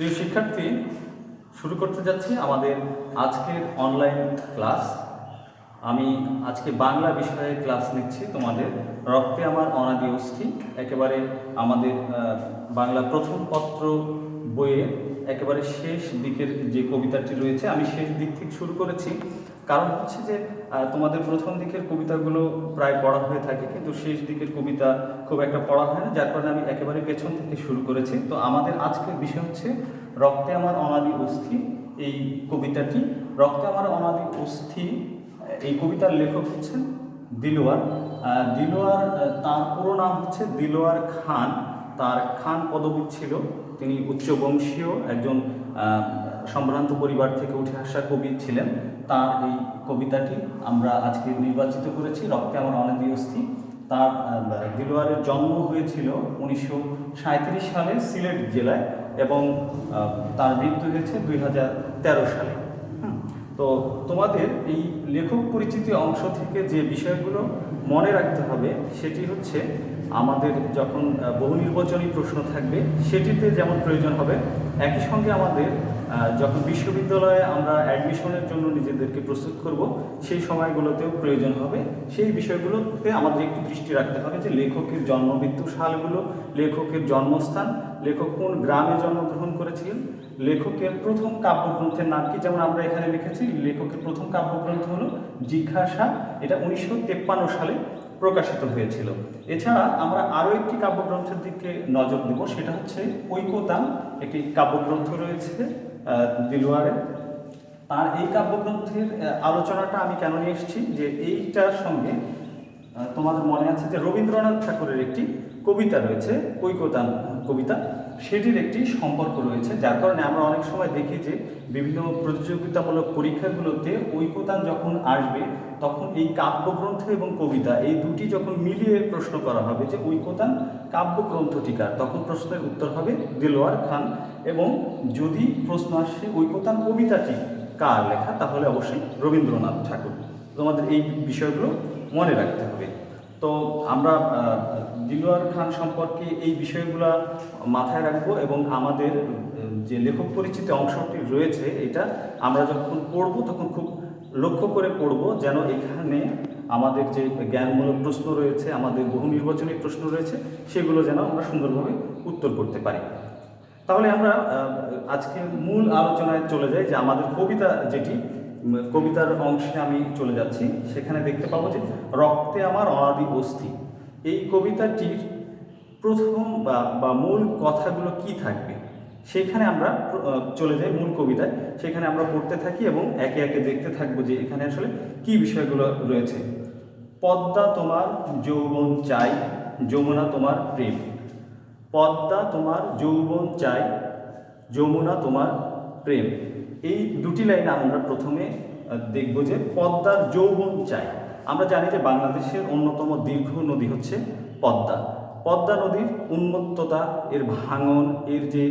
প্রিয় শিক্ষার্থী, শুরু করতে যাচ্ছি আমাদের আজকের অনলাইন ক্লাস। আমি আজকে বাংলা বিষয়ে ক্লাস নিচ্ছি তোমাদের। রক্তে আমার অনাদি অস্থি, একেবারে আমাদের বাংলা প্রথম পত্র বইয়ের একেবারে শেষ দিকের যে কবিতাটি রয়েছে, আমি শেষ দিক থেকে শুরু করেছি। কারণ হচ্ছে যে তোমাদের প্রথম দিকের কবিতাগুলো প্রায় পড়া হয়ে থাকে, কিন্তু শেষ দিকের কবিতা খুব একটা পড়া হয় না, যার কারণে আমি একেবারে পেছন থেকে শুরু করেছি। তো আমাদের আজকের বিষয় হচ্ছে রক্তে আমার অনাদি অস্থি, এই কবিতাটি। রক্তে আমার অনাদি অস্থি, এই কবিতার লেখক হচ্ছেন দিলওয়ার। দিলওয়ার তার পুরো নাম হচ্ছে দিলওয়ার খান। তার খান পদবী ছিল। তিনি উচ্চ বংশীয় একজন সম্ভ্রান্ত পরিবার থেকে উঠে আসা কবি ছিলেন। তার এই কবিতাটি আমরা আজকে নির্বাচিত করেছি, রক্তে আমার অনাদি অস্থি। তার দিলওয়ারের জন্ম হয়েছিল 1937 সালে সিলেট জেলায়, এবং তার মৃত্যু হয়েছে 2013 সালে। তো তোমাদের এই লেখক পরিচিতি অংশ থেকে যে বিষয়গুলো মনে রাখতে হবে সেটি হচ্ছে, আমাদের যখন বহু নির্বাচনী প্রশ্ন থাকবে সেটিতে যেমন প্রয়োজন হবে, একই সঙ্গে আমাদের যখন বিশ্ববিদ্যালয়ে আমরা অ্যাডমিশনের জন্য নিজেদেরকে প্রস্তুত করব সেই সময়গুলোতেও প্রয়োজন হবে। সেই বিষয়গুলোতে আমাদের একটু দৃষ্টি রাখতে হবে যে লেখকের জন্ম মৃত্যু সালগুলো, লেখকের জন্মস্থান, লেখক কোন গ্রামে জন্মগ্রহণ করেছিলেন, লেখকের প্রথম কাব্যগ্রন্থের নাম কি। যেমন আমরা এখানে লিখেছি লেখকের প্রথম কাব্যগ্রন্থ হলো জিজ্ঞাসা, এটা 1953 সালে প্রকাশিত হয়েছিল। এছাড়া আমরা আরও একটি কাব্যগ্রন্থের দিকে নজর দেব, সেটা হচ্ছে ঐকতান, একটি কাব্যগ্রন্থ রয়েছে দিলওয়ারের। তার এই কাব্যগ্রন্থের আলোচনাটা আমি কেন নিয়ে এসেছি, যে এইটার সঙ্গে তোমাদের মনে আছে যে রবীন্দ্রনাথ ঠাকুরের একটি কবিতা রয়েছে ঐকতান কবিতা, সেটির একটি সম্পর্ক রয়েছে। যার কারণে আমরা অনেক সময় দেখি যে বিভিন্ন প্রতিযোগিতামূলক পরীক্ষাগুলোতে ঐকতান যখন আসবে, তখন এই কাব্যগ্রন্থ এবং কবিতা এই দুটি যখন মিলিয়ে প্রশ্ন করা হবে যে ঐকতান কাব্যগ্রন্থটি কার, তখন প্রশ্নের উত্তর হবে দিলওয়ার খান। এবং যদি প্রশ্ন আসে ঐকতান কবিতাটি কার লেখা, তাহলে অবশ্যই রবীন্দ্রনাথ ঠাকুর। তোমাদের এই বিষয়গুলো মনে রাখতে হবে। তো আমরা দিলওয়ার খান সম্পর্কে এই বিষয়গুলো মাথায় রাখবো, এবং আমাদের যে লেখক পরিচিতি অংশটি রয়েছে এটা আমরা যখন পড়ব তখন খুব লক্ষ্য করে পড়ব, যেন এখানে আমাদের যে জ্ঞানমূলক প্রশ্ন রয়েছে, আমাদের বহু নির্বাচনী প্রশ্ন রয়েছে, সেগুলো যেন আমরা সুন্দরভাবে উত্তর করতে পারি। তাহলে আমরা আজকে মূল আলোচনায় চলে যাই, যে আমাদের কবিতা যেটি, কবিতার অংশে আমি চলে যাচ্ছি। সেখানে দেখতে পাবো যে রক্তে আমার অনাদি অস্থি, এই কবিতাটির প্রথম বা মূল কথাগুলো কি থাকবে, সেখানে আমরা চলে যাই মূল কবিতায়। সেখানে আমরা পড়তে থাকি এবং একে একে দেখতে থাকবো যে এখানে আসলে কি বিষয়গুলো রয়েছে। পদ্মা তোমার যৌবন চাই, যমুনা তোমার প্রেম। পদ্মা তোমার যৌবন চাই, যমুনা তোমার প্রেম। এই দুটি লাইন আমরা প্রথমে দেখব যে পদ্মার যৌবন চাই। আমরা জানি যে বাংলাদেশের অন্যতম দীর্ঘ নদী হচ্ছে পদ্মা। পদ্মা নদীর উন্মত্ততা, এর ভাঙন, এর যে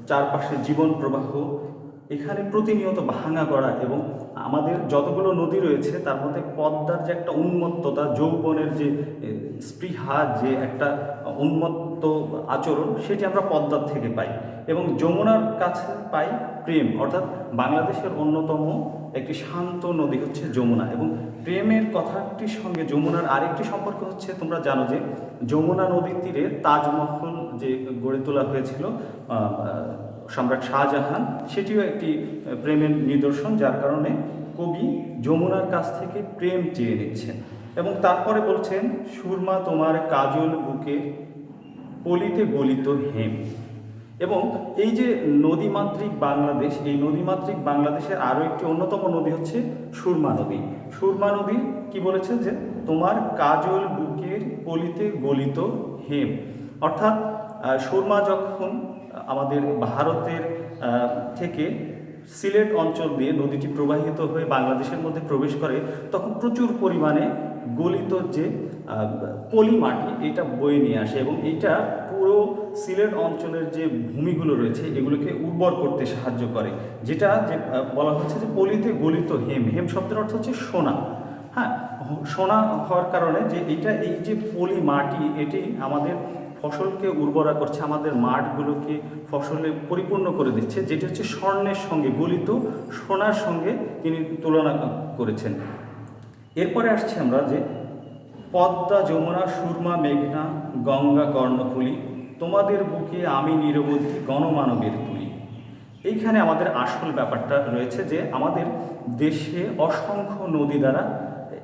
চারপাশে জীবন প্রবাহ, এখানে প্রতিনিয়ত ভাঙা গড়া, এবং আমাদের যতগুলো নদী রয়েছে তার মধ্যে পদ্মার যে একটা উন্মত্ততা, যৌবনের যে স্পৃহা, যে একটা উন্মত্ত আচরণ, সেটি আমরা পদ্মার থেকে পাই। এবং যমুনার কাছে পাই প্রেম, অর্থাৎ বাংলাদেশের অন্যতম একটি শান্ত নদী হচ্ছে যমুনা। এবং প্রেমের কথাটির সঙ্গে যমুনার আরেকটি সম্পর্ক হচ্ছে, তোমরা জানো যে যমুনা নদীর তীরে তাজমহল যে গড়ে তোলা হয়েছিল সম্রাট শাহজাহান, সেটিও একটি প্রেমের নিদর্শন, যার কারণে কবি যমুনার কাছ থেকে প্রেম চেয়ে নিচ্ছেন। এবং তারপরে বলছেন, সুরমা তোমার কাজল বুকে পলিতে গলিত হেম। এবং এই যে নদীমাতৃক বাংলাদেশ, এই নদীমাতৃক বাংলাদেশের আরও একটি অন্যতম নদী হচ্ছে সুরমা নদী। সুরমা নদী কি বলেছে, যে তোমার কাজল বুকের পলিতে গলিত হেম। অর্থাৎ সুরমা যখন আমাদের ভারতের থেকে সিলেট অঞ্চল দিয়ে নদীটি প্রবাহিত হয়ে বাংলাদেশের মধ্যে প্রবেশ করে, তখন প্রচুর পরিমাণে গলিত যে পলি মাটি এটা বয়ে নিয়ে আসে, এবং এইটা পুরো সিলেট অঞ্চলের যে ভূমিগুলো রয়েছে এগুলোকে উর্বর করতে সাহায্য করে। যেটা যে বলা হচ্ছে যে পলিতে গলিত হেম, হেম শব্দের অর্থ হচ্ছে সোনা। হ্যাঁ, সোনা হওয়ার কারণে যে এইটা, এই যে পলি মাটি, এটি আমাদের ফসলকে উর্বরা করছে, আমাদের মাঠগুলোকে ফসলে পরিপূর্ণ করে দিচ্ছে, যেটি হচ্ছে স্বর্ণের সঙ্গে, গলিত সোনার সঙ্গে তিনি তুলনা করেছেন। এরপরে আসছি আমরা যে পদ্মা যমুনা সুরমা মেঘনা গঙ্গা কর্ণফুলী, তোমাদের বুকে আমি নিরবধি গণমানবের তুলি। এইখানে আমাদের আসল ব্যাপারটা রয়েছে যে আমাদের দেশে অসংখ্য নদী দ্বারা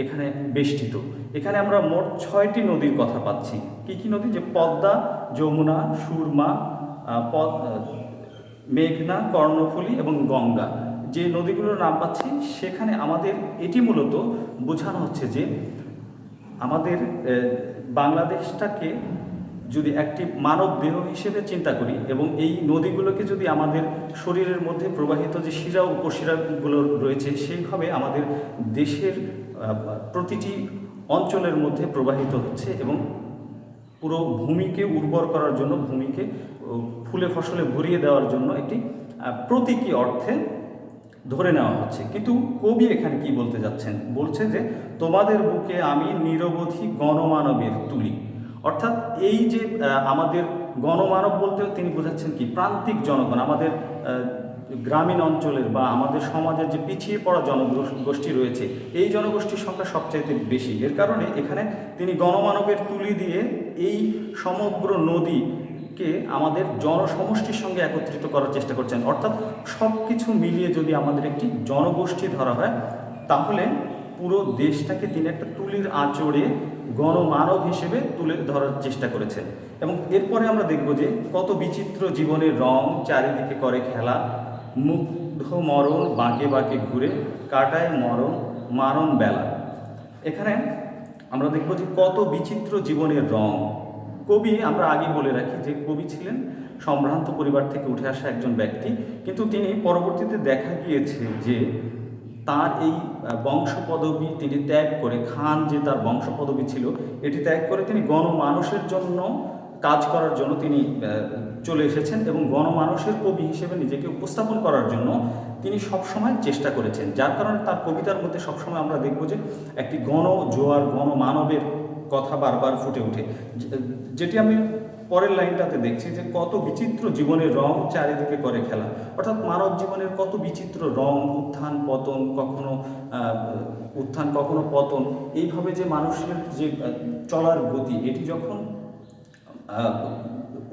এখানে বেষ্টিত। এখানে আমরা মোট 6টি নদীর কথা পাচ্ছি। কি কি নদী? যে পদ্মা, যমুনা, সুরমা, মেঘনা, কর্ণফুলী এবং গঙ্গা, যে নদীগুলোর নাম পাচ্ছি, সেখানে আমাদের এটি মূলত বোঝানো হচ্ছে যে আমাদের বাংলাদেশটাকে যদি একটি মানব দেহ হিসেবে চিন্তা করি এবং এই নদীগুলোকে যদি আমাদের শরীরের মধ্যে প্রবাহিত যে শিরা উপশিরাগুলো রয়েছে সেইভাবে আমাদের দেশের প্রতিটি অঞ্চলের মধ্যে প্রবাহিত হচ্ছে এবং পুরো ভূমিকে উর্বর করার জন্য, ভূমিকে ফুলে ফসলে ভরিয়ে দেওয়ার জন্য একটি প্রতীকী অর্থে ধরে নেওয়া হচ্ছে। কিন্তু কবি এখানে কি বলতে যাচ্ছেন? বলছে যে তোমাদের বুকে আমি নিরবধি গণমানবের তুলি। অর্থাৎ এই যে আমাদের গণমানব বলতেও তিনি বোঝাচ্ছেন কি? প্রান্তিক জনগণ, আমাদের গ্রামীণ অঞ্চলের বা আমাদের সমাজের যে পিছিয়ে পড়া জনগোষ্ঠী রয়েছে, এই জনগোষ্ঠীর সংখ্যা সবচাইতে বেশি। এর কারণে এখানে তিনি গণমানবের তুলি দিয়ে এই সমগ্র নদীকে আমাদের জনসমষ্টির সঙ্গে একত্রিত করার চেষ্টা করছেন। অর্থাৎ সব কিছু মিলিয়ে যদি আমাদের একটি জনগোষ্ঠী ধরা হয়, তাহলে পুরো দেশটাকে তিনি একটা তুলির আঁচড়ে গণমানব হিসেবে তুলে ধরার চেষ্টা করেছেন। এবং এরপরে আমরা দেখব যে কত বিচিত্র জীবনের রং চারিদিকে করে খেলা, মুগ্ধ মরণ বাঁকে বাঁকে ঘুরে কাটায় মারণ বেলা। এখানে আমরা দেখব যে কত বিচিত্র জীবনের রং। কবি, আমরা আগে বলে রাখি যে কবি ছিলেন সম্ভ্রান্ত পরিবার থেকে উঠে আসা একজন ব্যক্তি, কিন্তু তিনি পরবর্তীতে দেখা গিয়েছে যে তার এই বংশ পদবী তিনি ত্যাগ করে, খান যে তার বংশ পদবী ছিল, এটি ত্যাগ করে তিনি গণমানুষের জন্য কাজ করার জন্য তিনি চলে এসেছেন এবং গণমানুষের কবি হিসেবে নিজেকে উপস্থাপন করার জন্য তিনি সবসময় চেষ্টা করেছেন। যার কারণে তার কবিতার মধ্যে সবসময় আমরা দেখব যে একটি গণজোয়ার, গণমানবের কথা বারবার ফুটে ওঠে। যেটি আমি পরের লাইনটাতে দেখছি যে কত বিচিত্র জীবনের রং চারিদিকে করে খেলা। অর্থাৎ মানব জীবনের কত বিচিত্র রং, উত্থান পতন, কখনো উত্থান কখনো পতন, এইভাবে যে মানুষের যে চলার গতি, এটি যখন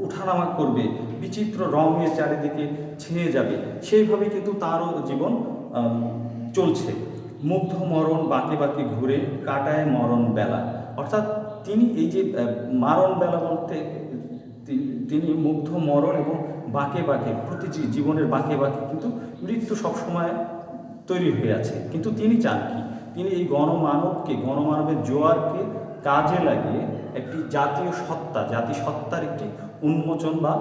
উঠানামা করবে, বিচিত্র রঙে চারিদিকে ছেয়ে যাবে, সেইভাবে কিন্তু তারও জীবন চলছে। মুগ্ধ মরণ বাঁকে বাঁকে ঘুরে কাটায় মরণ বেলা। অর্থাৎ তিনি এই যে মারণ বেলা বলতে তিনি মুগ্ধ মরণ এবং বাঁকে বাঁকে, প্রতিটি জীবনের বাঁকে বাঁকে কিন্তু মৃত্যু সবসময় তৈরি হয়ে আছে। কিন্তু তিনি চান কি? তিনি এই গণমানবকে, গণমানবের জোয়ারকে কাজে লাগিয়ে একটি জাতীয় সত্তা, জাতিসত্তার একটি উন্মোচন বা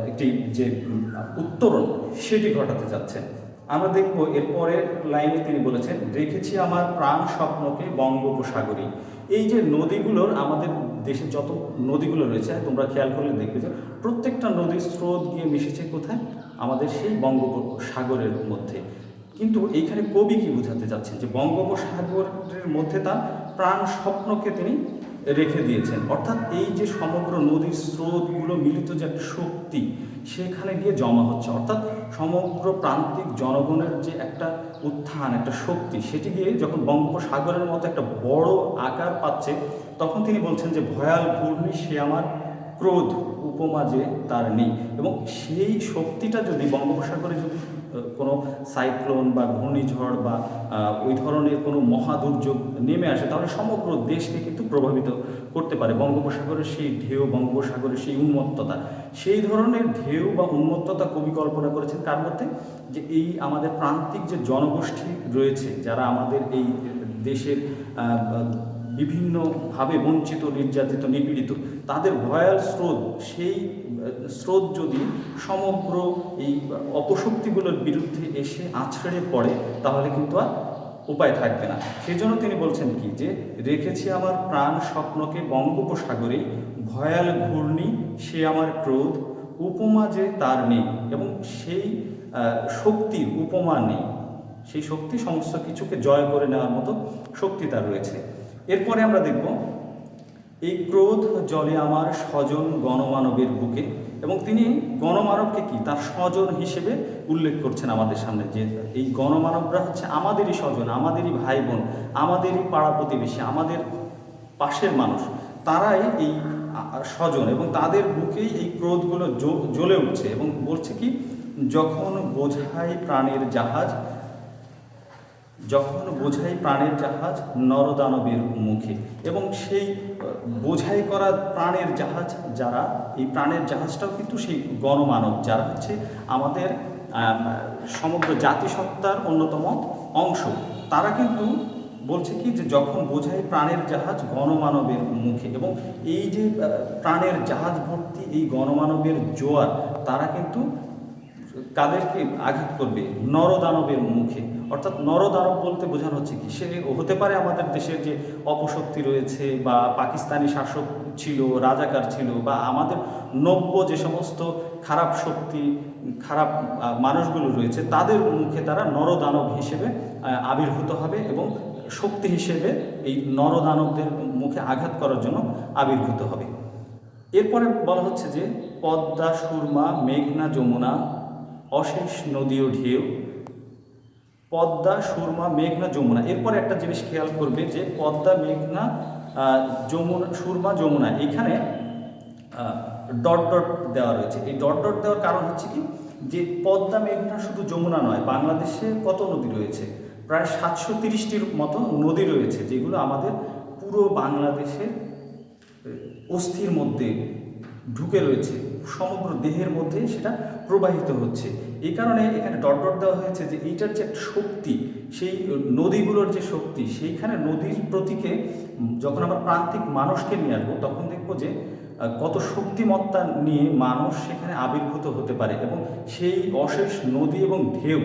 একটি যে উত্তরণ, সেটি ঘটাতে যাচ্ছেন। আমরা দেখব এরপরের লাইনে তিনি বলেছেন, রেখেছি আমার প্রাণ স্বপ্নকে বঙ্গোপসাগরে। এই যে নদীগুলোর, আমাদের দেশে যত নদীগুলো রয়েছে, তোমরা খেয়াল করলে দেখবে যে প্রত্যেকটা নদীর স্রোত গিয়ে মিশেছে কোথায়? আমাদের সেই বঙ্গোপসাগরের মধ্যে। কিন্তু এইখানে কবি কি বোঝাতে চাচ্ছেন? যে বঙ্গোপসাগরের মধ্যে তার প্রাণ স্বপ্নকে তিনি রেখে দিয়েছেন। অর্থাৎ এই যে সমগ্র নদীর স্রোতগুলো মিলিত যে একটা শক্তি সেখানে গিয়ে জমা হচ্ছে, অর্থাৎ সমগ্র প্রান্তিক জনগণের যে একটা উত্থান, একটা শক্তি, সেটি গিয়ে যখন বঙ্গোপসাগরের মতো একটা বড় আকার পাচ্ছে, তখন তিনি বলছেন যে ভয়াল ঘূর্ণি সে আমার ক্রোধ, উপমা যে তার নেই। এবং সেই শক্তিটা যদি বঙ্গোপসাগরে যদি কোনো সাইক্লোন বা ঘূর্ণিঝড় বা ওই ধরনের কোনো মহাদুর্যোগ নেমে আসে, তাহলে সমগ্র দেশকে কিন্তু প্রভাবিত করতে পারে। বঙ্গোপসাগরের সেই ঢেউ, বঙ্গোপসাগরের সেই উন্মত্ততা, সেই ধরনের ঢেউ বা উন্মত্ততা কবি কল্পনা করেছেন কার মধ্যে? যে এই আমাদের প্রান্তিক যে জনগোষ্ঠী রয়েছে, যারা আমাদের এই দেশের বিভিন্নভাবে বঞ্চিত, নির্যাতিত, নিপীড়িত, তাদের ভয়াল স্রোত, সেই স্রোত যদি সমগ্র এই অপশক্তিগুলোর বিরুদ্ধে এসে আছড়ে পড়ে, তাহলে কিন্তু আর উপায় থাকবে না। সেই জন্য তিনি বলছেন কি? যে রেখেছি আমার প্রাণ স্বপ্নকে বঙ্গোপসাগরেই, ভয়াল ঘূর্ণি সে আমার ক্রোধ, উপমা যে তার নেই। এবং সেই শক্তির উপমা নেই, সেই শক্তি সমস্ত কিছুকে জয় করে নেওয়ার মতো শক্তি তার রয়েছে। এরপরে আমরা দেখব এই ক্রোধ জলে আমার স্বজন গণমানবের বুকে, এবং তিনি গণমানবকে কি তার স্বজন হিসেবে উল্লেখ করছেন আমাদের সামনে, যে এই গণমানবরা হচ্ছে আমাদেরই স্বজন, আমাদেরই ভাই বোন, আমাদেরই পাড়া প্রতিবেশী, আমাদের পাশের মানুষ, তারাই এই স্বজন, এবং তাদের বুকেই এই ক্রোধগুলো জ্বলে উঠছে। এবং বলছে কি, যখন বোঝাই প্রাণের জাহাজ, যখন বোঝাই প্রাণের জাহাজ নরদানবের মুখে, এবং সেই বোঝাই করা প্রাণের জাহাজ যারা, এই প্রাণের জাহাজটাও কিন্তু সেই গণমানব, যারা হচ্ছে আমাদের সমগ্র জাতিসত্তার অন্যতম অংশ, তারা কিন্তু বলছে কি, যে যখন বোঝাই প্রাণের জাহাজ গণমানবের মুখে, এবং এই যে প্রাণের জাহাজ ভর্তি এই গণমানবের জোয়ার, তারা কিন্তু কাদেরকে আঘাত করবে, নরদানবের মুখে। অর্থাৎ নরদানব বলতে বোঝানো হচ্ছে কি, সে হতে পারে আমাদের দেশের যে অপশক্তি রয়েছে, বা পাকিস্তানি শাসক ছিল, রাজাকার ছিল, বা আমাদের নব্য যে সমস্ত খারাপ শক্তি, খারাপ মানুষগুলো রয়েছে, তাদের মুখে তারা নরদানব হিসেবে আবির্ভূত হবে, এবং শক্তি হিসেবে এই নরদানবদের মুখে আঘাত করার জন্য আবির্ভূত হবে। এরপরে বলা হচ্ছে যে পদ্মা, সুরমা, মেঘনা, যমুনা, অশেষ নদী ও ঢেউ, পদ্মা, সুরমা, মেঘনা, যমুনা। এরপরে একটা জিনিস খেয়াল করবে যে পদ্মা, মেঘনা, যমুনা, সুরমা, যমুনা, এইখানে ডট ডট দেওয়া রয়েছে। এই ডট ডট দেওয়ার কারণ হচ্ছে কি, যে পদ্মা, মেঘনা শুধু যমুনা নয়, বাংলাদেশে কত নদী রয়েছে? প্রায় 730টির মতো নদী রয়েছে, যেগুলো আমাদের পুরো বাংলাদেশের অস্থির মধ্যে ঢুকে রয়েছে, সমগ্র দেহের মধ্যে সেটা প্রবাহিত হচ্ছে। এই কারণে এখানে ডট ডট দেওয়া হয়েছে, যে এইটার যে শক্তি, সেই নদীগুলোর যে শক্তি, সেইখানে নদীর প্রতীকে যখন আমরা প্রান্তিক মানুষকে নিয়ে আসবো, তখন দেখবো যে কত শক্তিমত্তা নিয়ে মানুষ সেখানে আবির্ভূত হতে পারে, এবং সেই অশেষ নদী এবং ঢেউ,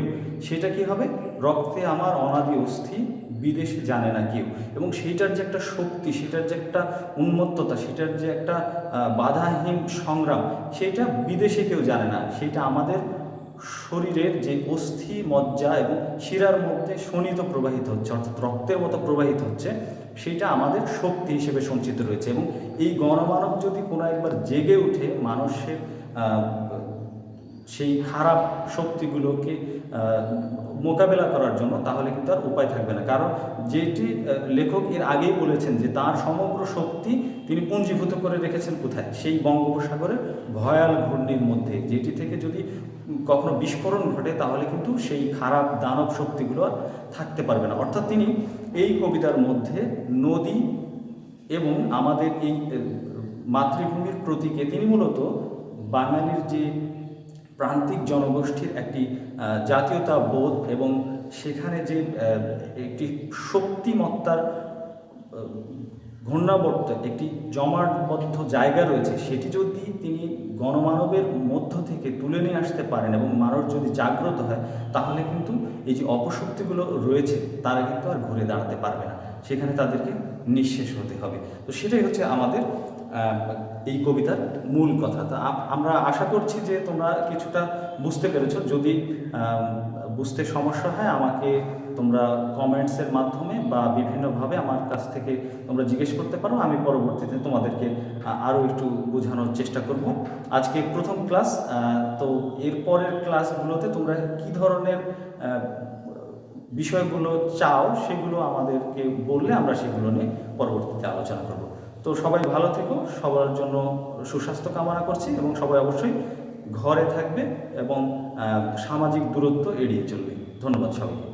সেটা কি হবে, রক্তে আমার অনাদি অস্থি বিদেশে জানে না কেউ। এবং সেইটার যে একটা শক্তি, সেটার যে একটা উন্মত্ততা, সেটার যে একটা বাধাহীন সংগ্রাম, সেটা বিদেশে কেউ জানে না। সেটা আমাদের শরীরের যে অস্থি, মজ্জা এবং শিরার মধ্যে শোণিত প্রবাহিত হচ্ছে, অর্থাৎ রক্তের মতো প্রবাহিত হচ্ছে, সেটা আমাদের শক্তি হিসেবে সঞ্চিত রয়েছে। এবং এই গণমানব যদি কোনো একবার জেগে উঠে মানুষের সেই খারাপ শক্তিগুলোকে মোকাবেলা করার জন্য, তাহলে কিন্তু আর উপায় থাকবে না। কারণ যেটি লেখক এর আগেই বলেছেন, যে তার সমগ্র শক্তি তিনি পুঞ্জীভূত করে রেখেছেন কোথায়? সেই বঙ্গোপসাগরের ভয়াল ঘূর্ণির মধ্যে, যেটি থেকে যদি কখনো বিস্ফোরণ ঘটে, তাহলে কিন্তু সেই খারাপ দানব শক্তিগুলো আর থাকতে পারবে না। অর্থাৎ তিনি এই কবিতার মধ্যে নদী এবং আমাদের এই মাতৃভূমির প্রতীকে তিনি মূলত বাঙালির যে প্রান্তিক জনগোষ্ঠীর একটি জাতীয়তা বোধ, এবং সেখানে যে একটি শক্তিমত্তার ঘূর্ণাবর্ত, একটি জমাটবদ্ধ জায়গা রয়েছে, সেটি যদি তিনি গণমানবের মধ্য থেকে তুলে নিয়ে আসতে পারেন, এবং মানুষ যদি জাগ্রত হয়, তাহলে কিন্তু এই যে অপশক্তিগুলো রয়েছে, তারা কিন্তু আর ঘুরে দাঁড়াতে পারবে না, সেখানে তাদেরকে নিঃশেষ হতে হবে। তো সেটাই হচ্ছে আমাদের এই কবিতার মূল কথা। তা আমরা আশা করছি যে তোমরা কিছুটা বুঝতে পেরেছো। যদি বুঝতে সমস্যা হয়, আমাকে তোমরা কমেন্টসের মাধ্যমে বা বিভিন্নভাবে আমার কাছ থেকে তোমরা জিজ্ঞেস করতে পারো। আমি পরবর্তীতে তোমাদেরকে আরও একটু বোঝানোর চেষ্টা করব। আজকে প্রথম ক্লাস, তো এরপরের ক্লাসগুলোতে তোমরা কী ধরনের বিষয়গুলো চাও, সেগুলো আমাদেরকে বললে আমরা সেগুলো নিয়ে পরবর্তীতে আলোচনা করব। তো সবাই ভালো থেকো, সবার জন্য সুস্বাস্থ্য কামনা করছি, এবং সবাই অবশ্যই ঘরে থাকবে এবং সামাজিক দূরত্ব এড়িয়ে চলবে। ধন্যবাদ সবাইকে।